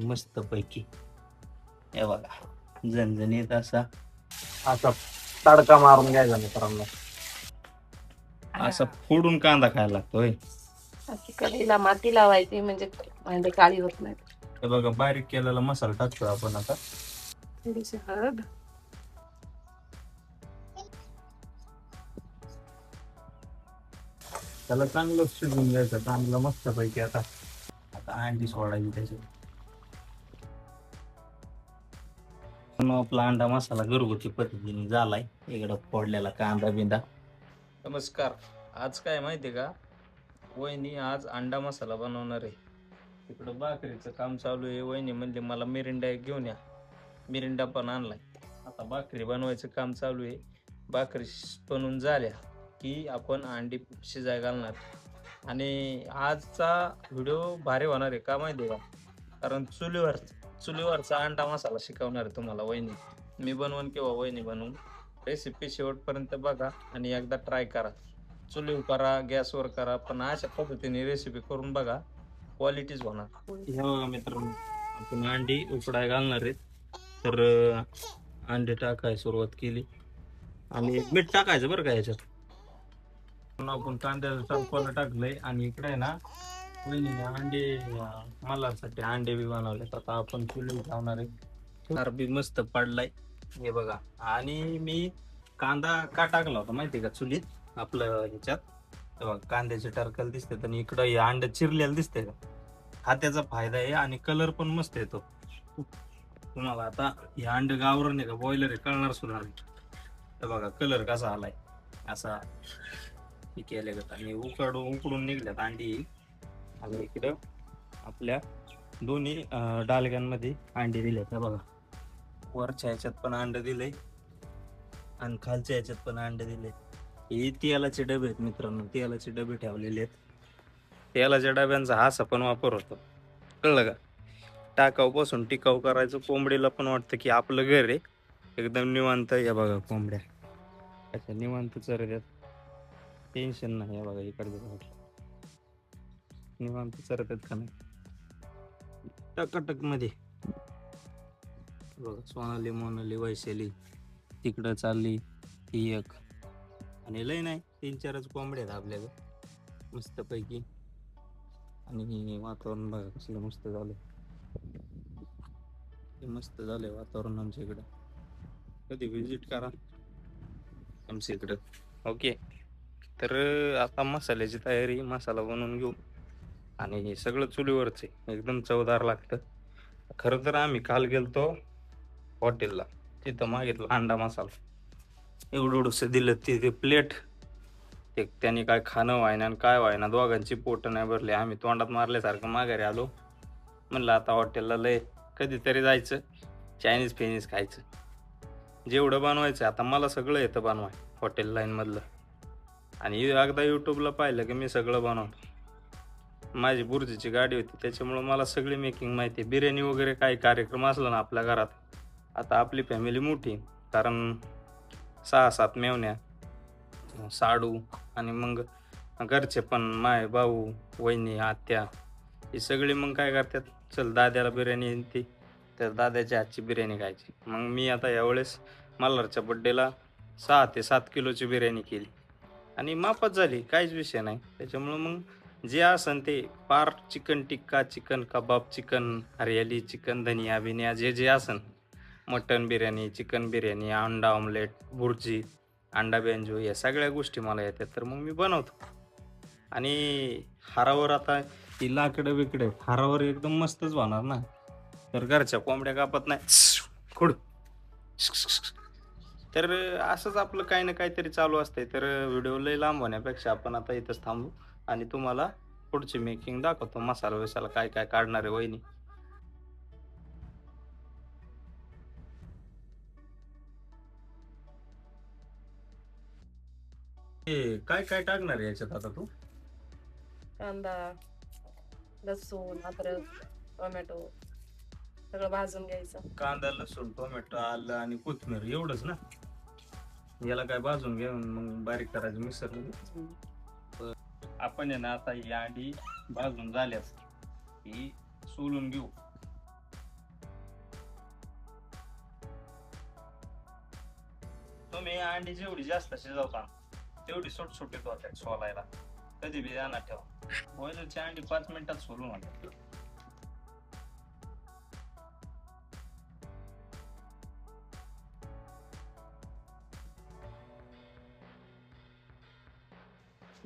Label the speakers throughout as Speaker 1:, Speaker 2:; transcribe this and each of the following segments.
Speaker 1: मस्त पैकी. हे बघा झणझणीत असा असा तडका मारून घ्यायचा मित्रांनो. असा फोडून कांदा खायला लागतोय.
Speaker 2: अशी कढईला माती लावायची म्हणजे भांडे काळी होत नाही.
Speaker 1: हे बघा बारीक केलेला मसाला टाकतो आपण आता.
Speaker 2: थोडीशी हळद,
Speaker 1: त्याला चांगलं शिजवून घ्यायचं चांगलं मस्त पैकी. आता आता अंडी सोडायची त्याच्यात. आपला अंडा मसाला घरगुती पद्धतीने झालाय. इकडं फोडलेला कांदा बिंदा.
Speaker 3: नमस्कार. आज काय माहितीये का, वहिनी आज अंडा मसाला बनवणार आहे. तिकडं भाकरीचं काम चालू आहे. वहिनी म्हणले मला मिरिंडा एक घेऊन या. मिरिंडा पण आणलाय. आता भाकरी बनवायचं काम चालू आहे. भाकरी बनवून झाल्या की आपण अंडी शिजाय घालणार. आणि आजचा व्हिडिओ भारी होणार आहे का माहिती आहे का, कारण चुलीवरचा अंडा मसाला शिकवणार आहे तुम्हाला वहिनी. मी बनवून किंवा वहिनी बनवून. रेसिपी शेवटपर्यंत बघा आणि एकदा ट्राय करा. चुलीवर करा, गॅसवर करा, पण अशा पद्धतीने रेसिपी करून बघा, क्वालिटीच होणार.
Speaker 1: हे बघा मित्रांनो, आपण अंडी उकडाय घालणार आहेत. तर अंडे टाकाय सुरुवात केली आणि मीठ टाकायचं बरं का याच्यात. आपण कांद्याचं टरफलं टाकलंय आणि इकडे आहे ना वहिनीने अंडे मलासाठी अंडे बी बनवले. आता आपण चुली लावणार आहे. अरबी मस्त पडलाय हे बघा. आणि मी कांदा का टाकला होता माहितीये का चुलीत आपलं ह्याच्यात. बघा कांद्याचे टरकल दिसते आणि इकडं हे अंड चिरलेलं दिसते का. हा त्याचा फायदा आहे आणि कलर पण मस्त येतो तुम्हाला. आता हे अंड गावरण आहे का बॉयलर आहे कळणार सुद्धा नाही. हे बघा कलर कसा आलाय असा केले का. आणि उकडून निघल्यात अंडी. आणि इकडं आपल्या दोन्ही डालग्यांमध्ये अंडे दिलेत. बघा वरच्या ह्याच्यात पण अंड दिलंय आणि खालच्या ह्याच्यात पण अंडे दिले. हे तेलाचे डबे आहेत मित्रांनो, तेलाचे डबे ठेवलेले आहेत. तेलाच्या डब्यांचा हा असा पण वापर होतो कळलं का. टाकाऊ पासून टिकाऊ करायचं. कोंबडीला पण वाटतं की आपलं घर आहे एकदम निवांत. या बघा कोंबड्या अच्छा निवांत चरत्यात, टेन्शन नाही. या बघा इकडे निवांत चरत्यात का नाही टकाटक मध्ये. बघा सोनाली मोनाली वैशाली तिकडं चालली ती एक. आणि लय नाही 3-4च कोंबड्या आहेत आपल्याकडे मस्त पैकी. आणि वातावरण बघा कसलं मस्त झालं. मस्त झालंय वातावरण आमच्या इकडं. कधी विजिट करा आमच्या इकडं. ओके. तर आता मसाल्याची तयारी. मसाला बनवून घेऊ. आणि हे सगळं चुलीवरच आहे, एकदम चवदार लागतं. खरं तर आम्ही काल गेलतो हॉटेलला, तिथं मागितलं अंडा मसाला. एवढंसं दिलं ते प्लेट. ते त्यांनी काय खाणं व्हायना आणि काय व्हायना, दोघांची पोटं नाही भरले. आम्ही तोंडात मारल्यासारखं माघारी आलो. म्हणलं आता हॉटेलला लय कधीतरी जायचं, चायनीज फेनीज खायचं. जेवढं बनवायचं आता मला सगळं येतं बनवाय हॉटेल लाईनमधलं. आणि एकदा यूट्यूबला पाहिलं की मी सगळं बनवतो. माझी बुर्जीची गाडी होती त्याच्यामुळं मला सगळी मेकिंग माहिती आहे. बिर्याणी वगैरे काही कार्यक्रम असला ना आपल्या घरात, आता आपली फॅमिली मोठी कारण 6-7 मेवण्या, साडू आणि मग घरचे पण माय भाऊ वहिनी आत्या ही सगळी मग काय करतात, चल दाद्याला बिर्याणी येते तर दाद्याच्या हातची बिर्याणी खायची. मग मी आता यावेळेस मल्हारच्या बड्डेला 6 ते 7 किलोची बिर्याणी केली आणि मापात झाली, काहीच विषय नाही. त्याच्यामुळं मग जे असन ते पार चिकन टिक्का, चिकन कबाब, चिकन हरियाली, चिकन धनिया बिनिया जे जे असन, मटन बिर्याणी, चिकन बिर्याणी, अंडा ऑमलेट, भुर्जी, अंडा बेंजो या सगळ्या गोष्टी मला येतात. तर मग मी बनवतो. आणि हारावर आता ती लाकडं बिकडं हारावर एकदम मस्तच होणार ना. तर घरच्या कोंबड्या कापत नाही खुड. तर असंच आपलं काही ना काहीतरी चालू असतंय. तर व्हिडिओ लय लांब होण्यापेक्षा आपण आता इथंच थांबू आणि तुम्हाला पुढची मेकिंग दाखवतो. मसाला विसाला काय काय काढणार आहे वहिनी. काय काय टाकणार आहे याच्यात आता तू.
Speaker 2: कांदा, लसूण, अद्रक, टोमॅटो सगळं भाजून घ्यायचं.
Speaker 1: कांदा, लसूण, टोमॅटो, आलं आणि कोथिंबीर एवढंच ना. याला काय भाजून घेऊन मग बारीक करायचं मिक्सर. आपण आहे ना आता ही अंडी भाजून झाल्यास ही सोलून घेऊ. तुम्ही अंडी जेवढी जास्त शिजवता तेवढी सुटसुटीत होत्या सोलायला. कधी बी ध्यानात ठेवा. बॉयलरची अंडी 5 मिनिटात सोलून होतात.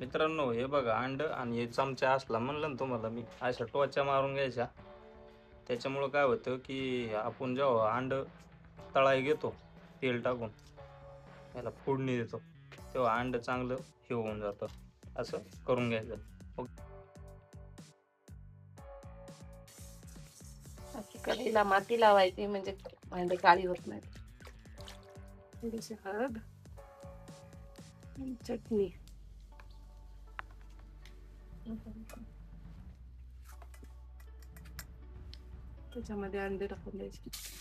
Speaker 1: मित्रांनो हे बघा अंड आणि हे चमचा असला म्हणलं ना तुम्हाला मी, अशा टोच्या मारून घ्यायच्या. त्याच्यामुळं काय होतं की आपण जेव्हा अंड तळाई घेतो तेल टाकून याला फोडणी देतो तेव्हा अंड चांगलं हे होऊन जातं. असं करून घ्यायचं.
Speaker 2: अशी कढईला माती लावायची म्हणजे भांडे काळी होत नाही. थोडीशी हळद आणि चटणी. त्याच्यामध्ये अंडे टाकून द्यायचे.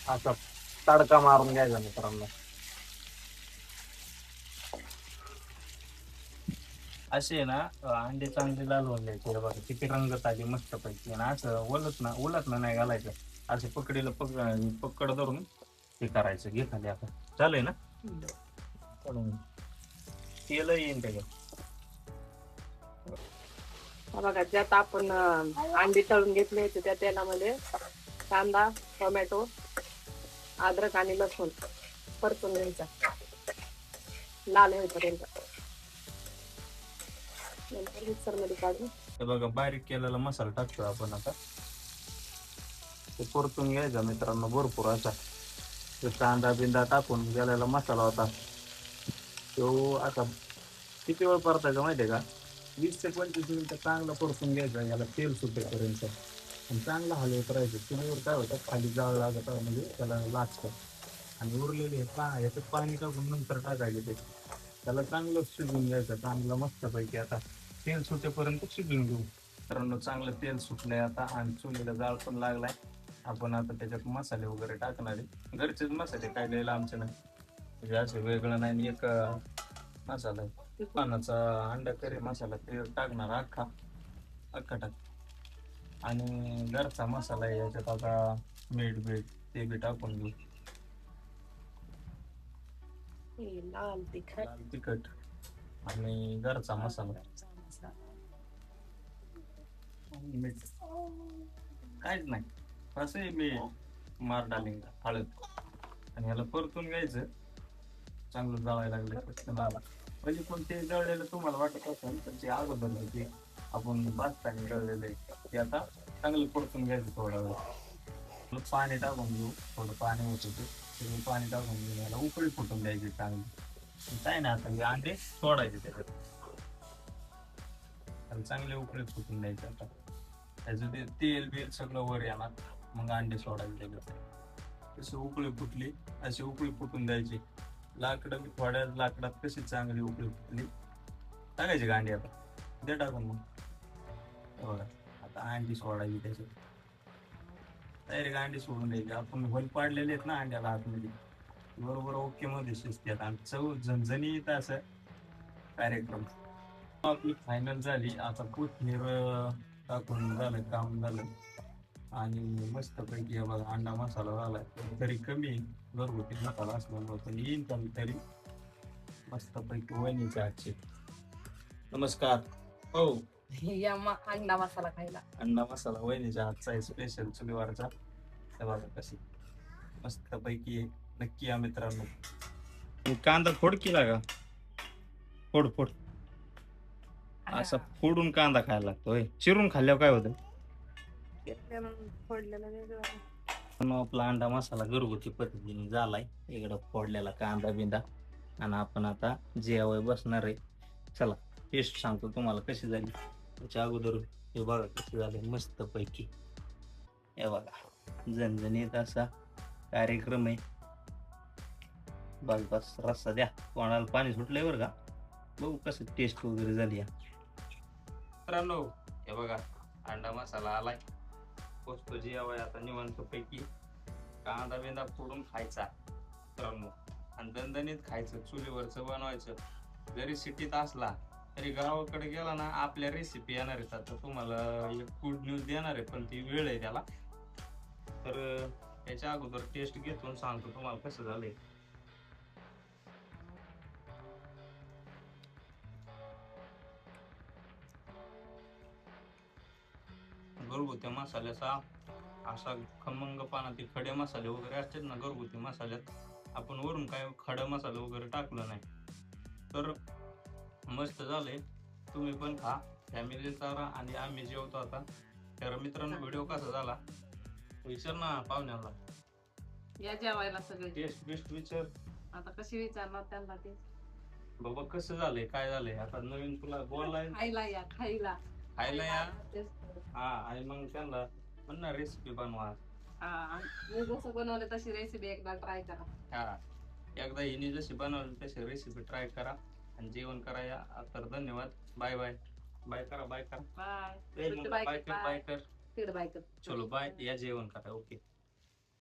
Speaker 1: असा तडका मारून घ्यायचा मित्रांनो. असे ना अंडे चांगले लाल होऊन द्यायचे. हे बघा किती रंगत आली मस्त पैकी. आणि असं उलट ना नाही घालायचं. असे पकडीला पकड धरून हे करायचं. घे खाली आता झालंय ना. तेल येईन त्याच्यात.
Speaker 2: बघा ज्यात आपण अंडी तळून घेतले होते त्या तेलामध्ये कांदा, टोमॅटो, अद्रक आणि लसूण परतून घ्यायचा लाल होईपर्यंत. नंतर मिक्सर मध्ये काढून
Speaker 1: हे बघा बारीक केलेला मसाला टाकतो आपण आता. ते परतून घ्यायचा मित्रांनो भरपूर असा. तो कांदा बिंदा टाकून गेलेला मसाला होता तो आता किती वेळ परतायचा माहितीये का? 20 ते 25 मिनिटं चांगला परतून घ्यायचा याला तेल सुटेपर्यंत. आणि चांगला हलवत राहायचं. चुलीवर काय होतं खाली जाळ लागत म्हणजे त्याला लागतं. आणि उरलेले याच्यात पाणी टाकून नंतर टाकायचे ते. त्याला चांगलं शिजवून घ्यायचं. चांगलं मस्तपैकी आता तेल सुटेपर्यंत शिजवून घेऊ. मित्रांनो चांगलं तेल सुटलंय आता आणि चुलीला जाळ पण लागलाय. आपण आता त्याच्यात मसाले वगैरे टाकणार आहे. घरचेच मसाले काय द्यायला आमचे नाही म्हणजे असं वेगळं नाही. एक मसाला आहे पानाचा अंडा करी मसाला ते टाकणार अख्खा टाक. आणि घरचा मसाला आहे याच्यात आता मीठ ते बी टाकून घेऊ.
Speaker 2: लाल
Speaker 1: तिखट आणि घरचा मसाला मीठ काहीच नाही. असं आहे मीठ मार डालिंग हळद आणि ह्याला परतून घ्यायचं. चांगलं जळायला लागलं म्हणजे पण ते जळलेलं तुम्हाला वाटत असेल तर ते अगोदर ते आपण भाजताना जळलेलं आहे ते आता चांगलं परतून घ्यायचं. थोडा वेळ पाणी टाकून घेऊ. थोडं पाणी होतं ते पाणी टाकून घेऊन याला उकळी फुटून द्यायची चांगली. काय ना आता हे अंडे सोडायचे त्याच्यात. चांगले उकळी फुटून द्यायचे. आता त्याचं ते तेल बिल सगळं वर येणार मग अंडे सोडायचे त्याच्यात. तसं उकळी फुटली अशी उकळी फुटून द्यायची. लाकडं मी थोड्या लाकडात कशी चांगली उकळी फुटली टाकायची का अंडी आता दे टाकून मग. बघा आता अंडी सोडायची त्याच्यात. डायरेक्ट अंडी सोडून द्यायची. आपण होल पाडलेले आहेत ना अंड्याला आतमध्ये बरोबर ओके मध्ये शिजतात आणि चव झणझणीत असं कार्यक्रम. आपली फायनल झाली. आता कोथिंबीर टाकून झालं काम झालं आणि मस्तपैकी बघा अंडा मसाला झालाय. तरी कमी घरगुती मसाला असल्यामुळे पण येईन तरी मस्तपैकी वहिनीच्या हातची. नमस्कार. हो
Speaker 2: या अंडा मसाला खायला.
Speaker 1: अंडा मसाला वहिनीच्या हातचा आहे स्पेशल चुलीवरचा. बघा कशी मस्तपैकी आहे. नक्की या मित्रांनो. कांदा फोड केला का? फोड असा फोडून कांदा खायला लागतो. चिरून खाल्ल्यावर काय होतं? आपला अंडा मसाला घरगुती पद्धतीने झालाय. इकडं फोडलेला कांदा बिंदा आणि आपण आता जेवाय बसणार आहे. चला टेस्ट सांगतो तुम्हाला कशी झाली. त्याच्या अगोदर हे बघा कशी झाली मस्त पैकी. हे बघा झणझणीत असा कार्यक्रम आहे. बस रस्सा द्या. कोणाला पाणी सुटलंय बरं का. बघू कसं टेस्ट वगैरे झाली. मित्रांनो हे बघा अंडा मसाला आलाय. पोचतो जेवाय आता निवांत पैकी. कांदा बिंदा फोडून खायचा मित्रांनो आणि दणदणीत खायचं. चुलीवरचं बनवायचं. जरी सिटीत असला तरी गावाकडे गेला ना आपल्या रेसिपी येणार आहेत. आता तुम्हाला एक गुड न्यूज देणार आहे पण ती वेळ आहे त्याला. तर त्याच्या अगोदर टेस्ट घेऊन सांगतो तुम्हाला कसं झालंय. घरगुती मसाल्याचा असा खमंगपणा, ते खडे मसाले वगैरे असतात ना घरगुती मसाल्यात, आपण वरून काय खडा मसाला वगैरे टाकलं नाही. तर मस्त झालंय. तुम्ही पण खा, फॅमिली चारा आणि आम्ही जेवतो आता. तर मित्रांनो व्हिडिओ कसा झाला विचार ना पाहुण्याला.
Speaker 2: या जेवायला सगळे.
Speaker 1: टेस्ट बिस्ट विचार
Speaker 2: आता कशी विचारणार त्यांना ते.
Speaker 1: बाबा कसं झालंय काय झालंय. आता नवीन तुला बोललाय
Speaker 2: खायला या खायला.
Speaker 1: खायला या.
Speaker 2: तेच.
Speaker 1: हा आणि मग त्यांना म्हणणार रेसिपी बनवा.
Speaker 2: हा, मी जसं बनवलं तशी रेसिपी एकदा ट्राय करा.
Speaker 1: हा, एकदा हिने जशी बनवली तशी रेसिपी ट्राय करा आणि जेवण करा या. तर धन्यवाद. Bye bye. बाय करा बाय करा.
Speaker 2: बाय.
Speaker 1: बाय कर बाय कर.
Speaker 2: तिकडे बाय कर.
Speaker 1: चलो बाय. या जेवण करा. ओके.